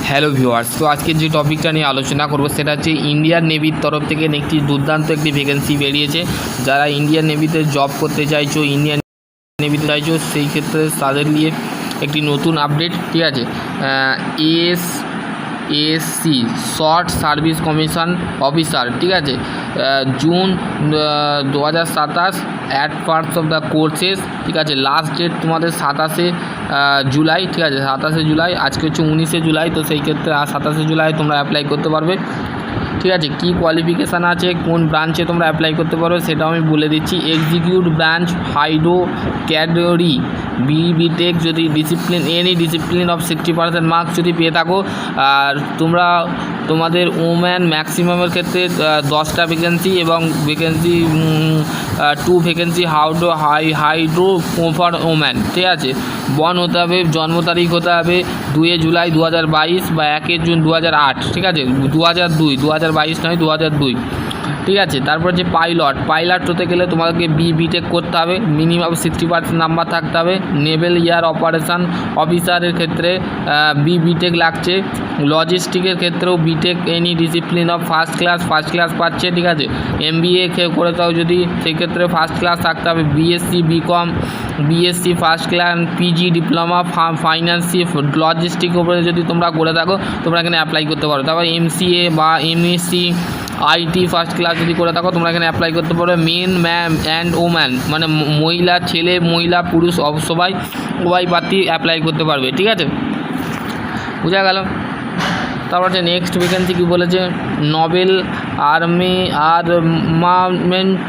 Hello viewers, তো আজকে যে টপিকটা নিয়ে আলোচনা করব সেটা হচ্ছে ইন্ডিয়ান নেভির তরফ থেকে একটি দুর্দান্ত একটি ভ্যাকেন্সি বেরিয়েছে। যারা ইন্ডিয়ান নেভিতে জব করতে চাইছো, ইন্ডিয়ান নেভিতে চাইছো, সেই ক্ষেত্রে তাদের নিয়ে একটি নতুন আপডেট। ঠিক আছে, ASC short service commission officer, ঠিক আছে, June 2027 at parts of the courses. ঠিক আছে, লাস্ট ডেট তোমাদের 27শে জুলাই। ঠিক আছে, 27শে জুলাই, আজকে হচ্ছে 19শে জুলাই, তো সেই ক্ষেত্রে 27শে জুলাই তোমরা অ্যাপ্লাই করতে পারবে। ঠিক আছে, কী কোয়ালিফিকেশান আছে, কোন ব্রাঞ্চে তোমরা অ্যাপ্লাই করতে পারো সেটাও আমি বলে দিচ্ছি। Execute branch hydro cadre BTech, যদি discipline any discipline of 60% marks যদি পেয়ে থাকো। আর তোমাদের ওম্যান ম্যাক্সিমামের ক্ষেত্রে 10টা ভ্যাকেন্সি এবং vacancy 2 vacancy hydro for woman. ঠিক আছে, বর্ন হতে হবে, জন্ম তারিখ হতে হবে 2 জুলাই 2022 বা 1 জুন 2008। ঠিক আছে, 2022 নয়, 2002। ঠিক আছে, তারপর যে পাইলট হতে গেলে তোমাদেরকে বিটেক করতে হবে, মিনিমাম 60% নাম্বার থাকতে হবে। নেভেল এয়ার অপারেশন অফিসারের ক্ষেত্রে বিটেক লাগছে। লজিস্টিকের ক্ষেত্রেও BTech any discipline of first class পাচ্ছে। ঠিক আছে, MBA করে তাও যদি সেক্ষেত্রে ফার্স্ট ক্লাস থাকতে হবে। BSc BCom, BSc first class, PG diploma finance logistic উপরে যদি তোমরা করে থাকো তোমরা এখানে অ্যাপ্লাই করতে পারো। তারপর MCA বা MSc IT ফার্স্ট ক্লাস যদি করে থাকো তোমরা এখানে অ্যাপ্লাই করতে পারো। মেন অ্যান্ড ওম্যান মানে মহিলা, ছেলে, মহিলা, পুরুষ সবাই প্রার্থী অ্যাপ্লাই করতে পারবে। ঠিক আছে, বোঝা গেল। তারপর হচ্ছে নেক্সট ভ্যাকেন্সি কী বলেছে, নোবেল আর্মামেন্ট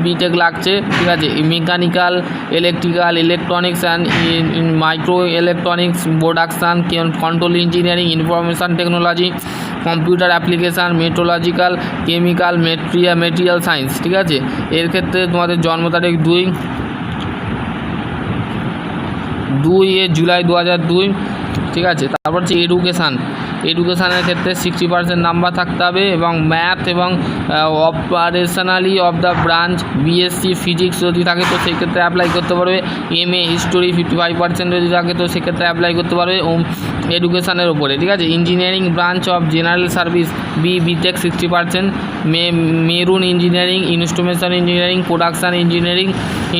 বিটেক লাগছে। ঠিক আছে, mechanical, electrical, electronics and micro electronics production, control engineering, information technology, computer application, meteorological, chemical, material science. ঠিক আছে, এর ক্ষেত্রে তোমাদের জন্ম তারিখ 2 জুলাই 2002। ঠিক আছে, তারপর হচ্ছে এডুকেশানের ক্ষেত্রে 60% নাম্বার থাকতে হবে এবং ম্যাথ এবং operationally of the branch BSc physics যদি থাকে তো সেক্ষেত্রে অ্যাপ্লাই করতে পারবে। MA হিস্টোরি 55% যদি থাকে তো সেক্ষেত্রে অ্যাপ্লাই করতে পারবে এডুকেশানের ওপরে। ঠিক আছে, engineering branch of general service BTech 60%, marine engineering, instrumentation engineering, production engineering,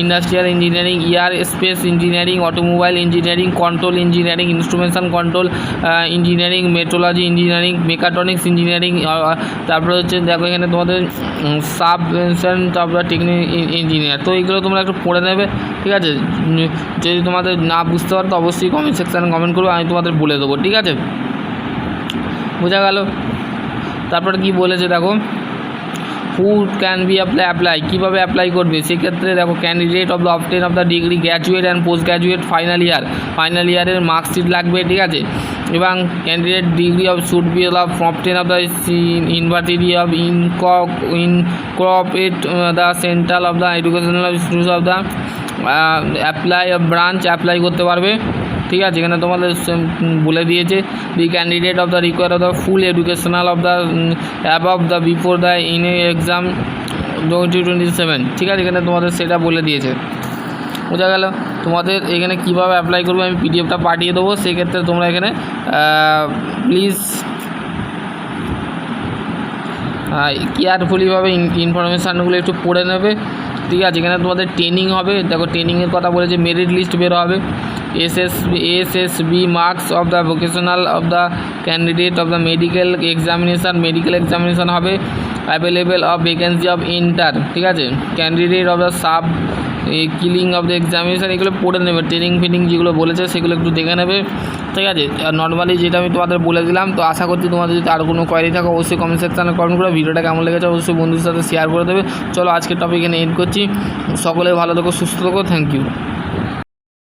industrial engineering, aerospace engineering, automobile engineering, control engineering, instrumentation control engineering, metrology engineering, mechatronics engineering. তারপরে হচ্ছে দেখো এখানে তোমাদের সাবভেনশন তারপরে টেকনিক ইঞ্জিনিয়ার। তো এইগুলো তোমরা একটু পড়ে নেবে। ঠিক আছে, যদি তোমাদের না বুঝতে পারো তো অবশ্যই কমেন্ট সেকশানে কমেন্ট করবে, আমি তোমাদের বলে দেবো। ঠিক আছে, বোঝা গেল। তারপরে কি বলেছে দেখো, হু ক্যান বি অ্যাপ্লাই, কীভাবে অ্যাপ্লাই করবে সেক্ষেত্রে দেখো, candidate of the obtain of the degree graduate and post graduate final ইয়ারের মার্কশিট লাগবে। ঠিক আছে, এবং candidate degree of should be obtain of the university of incorporate the central of the educational institute of the apply করতে পারবে। ঠিক আছে, এখানে তোমাদের বলে দিয়েছে the candidate of the require of the full educational of the above the before the in exam 2027। ঠিক আছে, এখানে তোমাদের সেটা বলে দিয়েছে, বোঝা গেল। তোমাদের এখানে কীভাবে অ্যাপ্লাই করবে আমি PDFটা পাঠিয়ে দেবো, সেক্ষেত্রে তোমরা এখানে প্লিজ কেয়ারফুলিভাবে ইনফরমেশানগুলো একটু পড়ে নেবে। ঠিক আছে, এখানে তোমাদের ট্রেনিং হবে। দেখো ট্রেনিংয়ের কথা বলেছে, মেরিট লিস্ট বেরো হবে, SSB marks of the vocational of the candidate of the medical examination হবে, available of vacancy of inter. ঠিক আছে, candidate of the sub killing of the examination, এগুলো পড়ে নেবে। ট্রেনিং যেগুলো বলেছে সেগুলো একটু দেখে নেবে। ঠিক আছে, আর নর্মালি যেটা আমি তোমাদের বলে দিলাম। তো আশা করছি তোমাদের যদি আর কোনো কোয়ারি থাকে অবশ্যই কমেন্ট সেকশানে কমেন্ট করে। ভিডিওটা কেমন লেগেছে অবশ্যই বন্ধুদের সাথে শেয়ার করে দেবে। চলো আজকের টপিক এখানে এন্ড করছি। সকলে ভালো থেকো, সুস্থ থেকো, থ্যাংক ইউ।